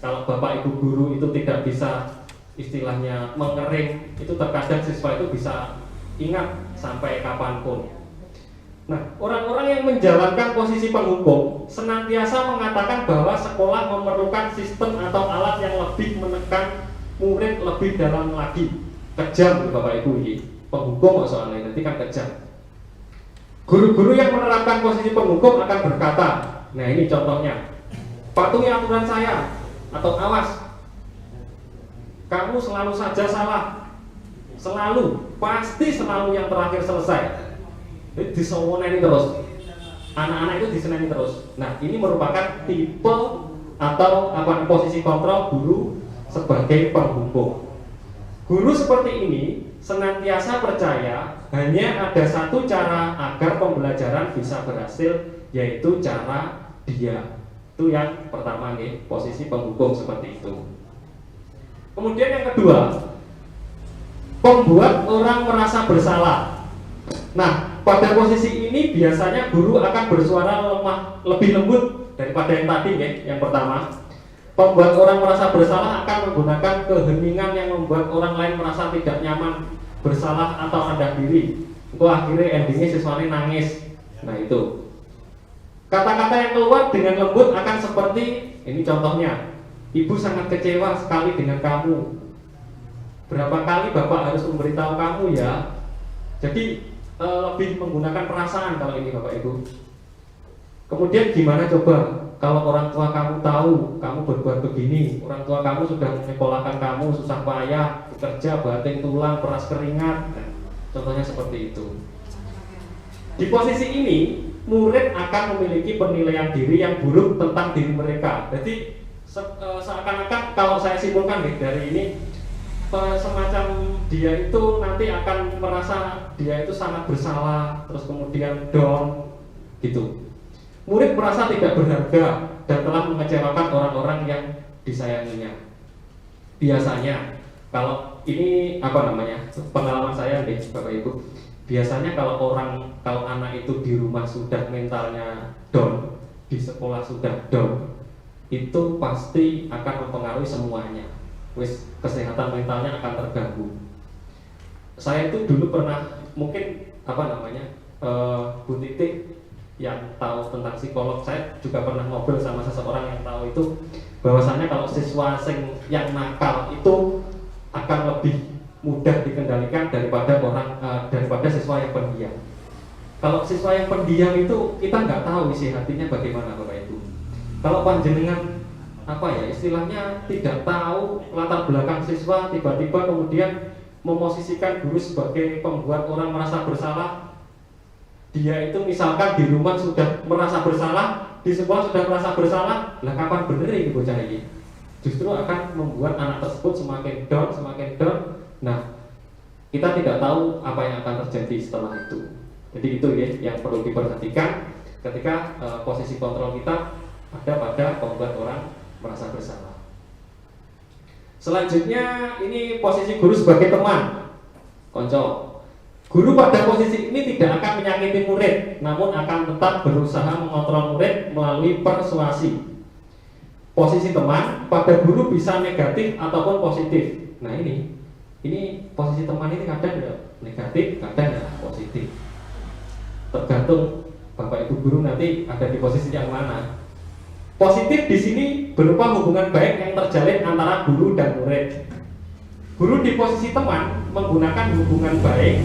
Kalau bapak ibu guru itu tidak bisa istilahnya mengering, itu terkadang siswa itu bisa ingat sampai kapanpun. Nah, orang-orang yang menjalankan posisi penghukum senantiasa mengatakan bahwa sekolah memerlukan sistem atau alat yang lebih menekan murid lebih dalam lagi, kejam Bapak Ibu ini. Penghukum soalnya nanti kan kejam. Guru-guru yang menerapkan posisi penghukum akan berkata, nah ini contohnya, patuhi aturan saya, atau awas, kamu selalu saja salah, selalu, pasti selalu yang terakhir selesai. Ini diseneni terus, anak-anak itu diseneni terus. Nah ini merupakan tipe atau posisi kontrol guru sebagai penghukum. Guru seperti ini senantiasa percaya hanya ada satu cara agar pembelajaran bisa berhasil, yaitu cara dia. Itu yang pertama nih, posisi penghukum seperti itu. Kemudian yang kedua, membuat orang merasa bersalah. Nah, pada posisi ini biasanya guru akan bersuara lebih lembut daripada yang tadi ya, yang pertama. Membuat orang merasa bersalah akan menggunakan keheningan yang membuat orang lain merasa tidak nyaman, bersalah atau rendah diri. Itu akhirnya endingnya siswanya nangis. Nah itu. Kata-kata yang keluar dengan lembut akan seperti ini contohnya. Ibu sangat kecewa sekali dengan kamu. Berapa kali Bapak harus memberitahu kamu ya. Jadi lebih menggunakan perasaan kalau ini Bapak Ibu. Kemudian gimana coba kalau orang tua kamu tahu kamu berbuat begini, orang tua kamu sudah menyekolahkan kamu susah payah, bekerja, banting tulang, peras keringat. Nah, contohnya seperti itu. Di posisi ini, murid akan memiliki penilaian diri yang buruk tentang diri mereka. Jadi seakan-akan kalau saya simpulkan dari ini, semacam dia itu nanti akan merasa dia itu sangat bersalah, terus kemudian down, gitu. Murid merasa tidak berharga dan telah mengecewakan orang-orang yang disayanginya. Biasanya, kalau ini pengalaman saya nih Bapak Ibu. Biasanya kalau anak itu di rumah sudah mentalnya down, di sekolah sudah down, itu pasti akan mempengaruhi semuanya. Kesehatan mentalnya akan terganggu. Saya itu dulu pernah mungkin Bu Titik yang tahu tentang psikolog, saya juga pernah ngobrol sama seseorang yang tahu itu bahwasanya kalau siswa yang nakal itu akan lebih mudah dikendalikan daripada siswa yang pendiam. Kalau siswa yang pendiam itu kita nggak tahu isi hatinya bagaimana Bapak Ibu. Kalau panjenengan istilahnya tidak tahu latar belakang siswa, tiba-tiba kemudian memosisikan guru sebagai pembuat orang merasa bersalah. Dia itu misalkan di rumah sudah merasa bersalah, di sekolah sudah merasa bersalah, lah kapan bener ini bocah ini? Justru akan membuat anak tersebut semakin down. Nah, kita tidak tahu apa yang akan terjadi setelah itu. Jadi itu ya yang perlu diperhatikan ketika posisi kontrol kita ada pada membuat orang merasa bersalah. Selanjutnya ini posisi guru sebagai teman, konco. Guru pada posisi ini tidak akan menyakiti murid, namun akan tetap berusaha mengontrol murid melalui persuasi. Posisi teman pada guru bisa negatif ataupun positif. Nah ini posisi teman ini kadang negatif, kadang positif. Tergantung Bapak Ibu guru nanti ada di posisi yang mana. Positif di sini berupa hubungan baik yang terjalin antara guru dan murid. Guru di posisi teman menggunakan hubungan baik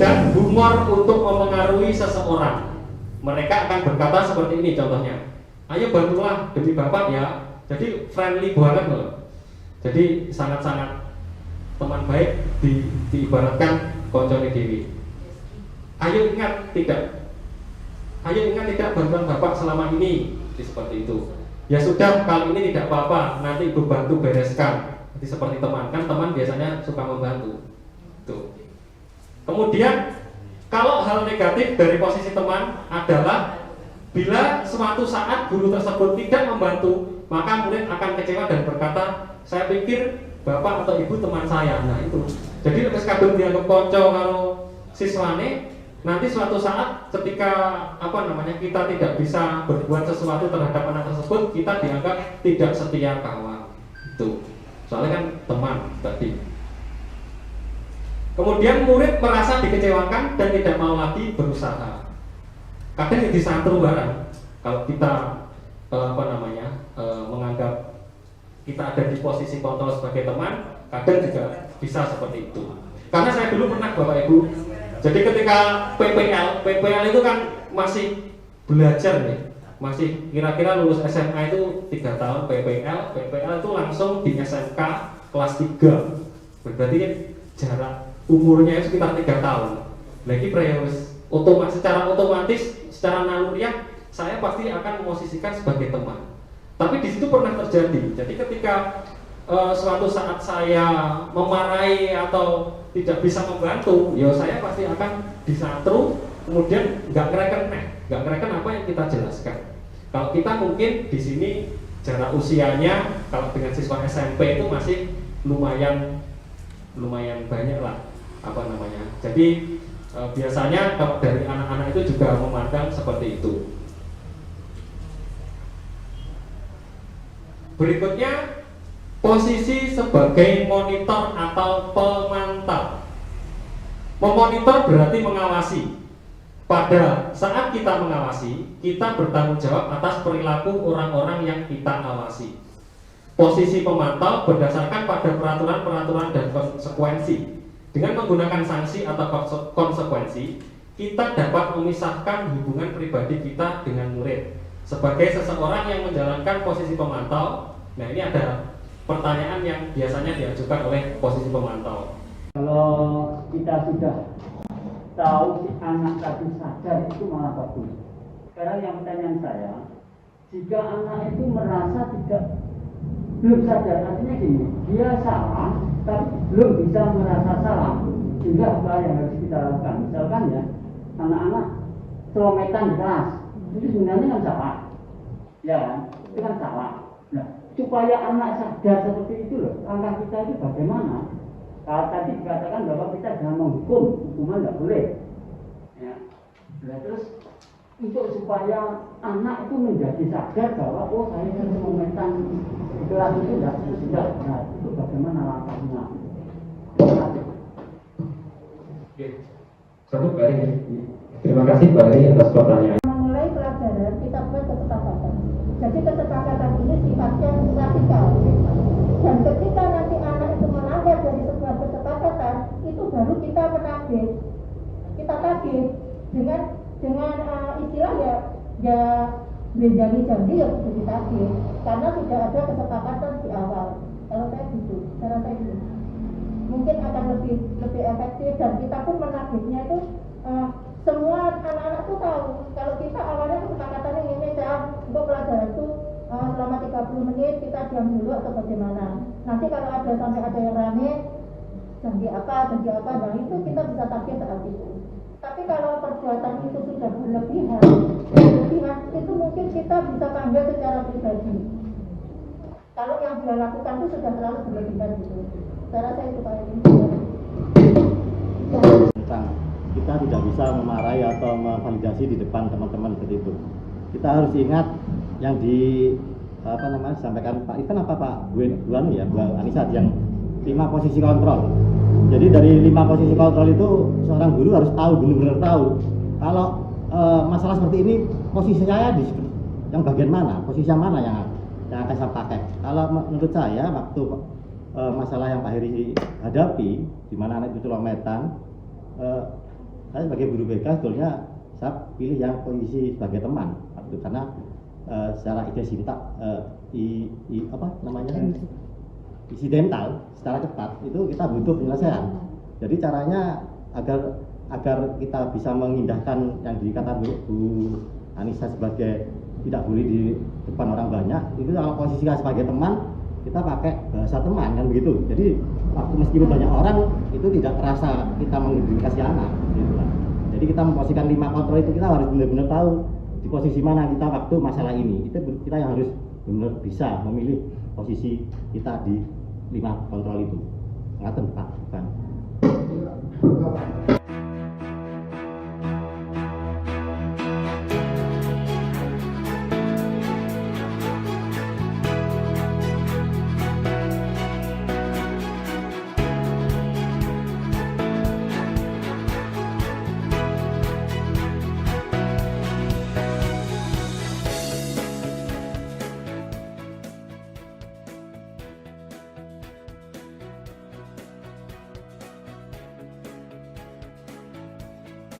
dan humor untuk mempengaruhi seseorang. Mereka akan berkata seperti ini contohnya. Ayo bantulah demi Bapak ya. Jadi friendly banget loh. Jadi sangat-sangat teman baik diibaratkan koncone dewi. Ayo ingat tidak bantuan Bapak selama ini. Seperti itu. Ya sudah, kali ini tidak apa-apa, nanti Ibu bantu bereskan. Jadi seperti teman, kan teman biasanya suka membantu. Tuh. Kemudian kalau hal negatif dari posisi teman adalah bila suatu saat guru tersebut tidak membantu, maka murid akan kecewa dan berkata, saya pikir Bapak atau Ibu teman saya. Nah itu. Jadi lebih kadung dianggap konco kalau siswane, nanti suatu saat ketika kita tidak bisa berbuat sesuatu terhadap anak tersebut, kita dianggap tidak setia kawan. Itu. Soalnya kan teman tadi. Kemudian murid merasa dikecewakan dan tidak mau lagi berusaha. Kadang disantru barang. Kalau kita menganggap kita ada di posisi kontrol sebagai teman, kadang juga bisa seperti itu. Karena saya dulu pernah Bapak Ibu, jadi ketika PPL itu kan masih belajar nih, masih kira-kira lulus SMA itu 3 tahun PPL itu langsung di SMK kelas 3, berarti kan jarak umurnya itu sekitar 3 tahun. Lagi secara otomatis, secara naluriah saya pasti akan memosisikan sebagai teman. Tapi di situ pernah terjadi. Jadi ketika suatu saat saya memarahi atau tidak bisa membantu, ya saya pasti akan disatru, kemudian nggak ngereken apa yang kita jelaskan. Kalau kita mungkin di sini jarak usianya kalau dengan siswa SMP itu masih lumayan banyak lah Jadi biasanya kalau dari anak-anak itu juga memandang seperti itu. Berikutnya posisi sebagai monitor atau pemantau. Memonitor berarti mengawasi. Pada saat kita mengawasi, kita bertanggung jawab atas perilaku orang-orang yang kita awasi. Posisi pemantau berdasarkan pada peraturan-peraturan dan konsekuensi. Dengan menggunakan sanksi atau konsekuensi, kita dapat memisahkan hubungan pribadi kita dengan murid. Sebagai seseorang yang menjalankan posisi pemantau, nah ini ada pertanyaan yang biasanya diajukan oleh posisi pemantau.
Kalau kita sudah tahu si anak tadi sadar itu malah bagus. Sekarang yang pertanyaan saya, jika anak itu merasa belum sadar, artinya gini, dia salah tapi belum bisa merasa salah, sehingga apa yang harus kita lakukan? Misalkan ya, anak-anak selometan di kelas, itu sebenarnya kan salah, ya kan? Itu kan salah. Nah, supaya anak sadar seperti itu loh, langkah kita itu bagaimana? Kalau tadi dikatakan bahwa kita jangan menghukum, hukuman tidak boleh. Ya. Nah, terus untuk supaya anak itu menjadi sadar bahwa oh saya kan selometan di kelas itu sudah. Nah, itu bagaimana langkahnya?
Oke, satu Pak Ari. Terima kasih Pak Ari atas pertanyaan.
Memulai pelajaran kita buat kesepakatan. Jadi kesepakatan ini sifatnya klasikal. Dan ketika nanti anak itu melanggar dari sebuah kesepakatan, itu baru kita menagih. Kita tagih dengan istilah ya berjanji ya kudu ditagih. Karena sudah ada kesepakatan di awal. Kalau saya gitu, cara saya gitu. Mungkin akan lebih efektif dan kita pun menagihnya itu semua anak-anak tuh tahu kalau kita awalnya kesepakatannya ini untuk pelajaran itu selama 30 menit kita diam dulu atau bagaimana. Nanti kalau sampai ada yang rame janji apa, nah itu kita bisa tagih saat itu. Tapi kalau perbuatan itu sudah berlebihan itu mungkin kita bisa panggil secara pribadi. Kalau yang dia lakukan itu sudah terlalu berlebihan gitu. Cara saya itu kayak ini.
Kita tidak bisa memarahi atau memvalidasi di depan teman-teman seperti itu. Kita harus ingat yang disampaikan Pak Ivan Pak Bu Anissa yang 5 posisi kontrol. Jadi dari 5 posisi kontrol itu seorang guru harus tahu, benar-benar tahu kalau masalah seperti ini posisi saya di yang bagian mana, posisi yang mana yang akan saya pakai. Kalau menurut saya waktu masalah yang Pak Heri hadapi, di mana anak itu selometan, saya sebagai guru BK sebetulnya saya pilih yang posisi sebagai teman, karena secara insidental, secara cepat itu kita butuh penyelesaian. Jadi caranya agar kita bisa mengindahkan yang dikatakan Bu Anissa sebagai tidak boleh di depan orang banyak, itu kalau posisi sebagai teman kita pakai bahasa teman kan begitu. Jadi waktu meskipun banyak orang itu tidak terasa kita mengidentifikasi anak gitu kan. Jadi kita memposisikan 5 kontrol itu kita harus benar-benar tahu di posisi mana kita waktu masalah ini. Itu kita yang harus benar bisa memilih posisi kita di 5 kontrol itu. Ngaten Pak, bukan.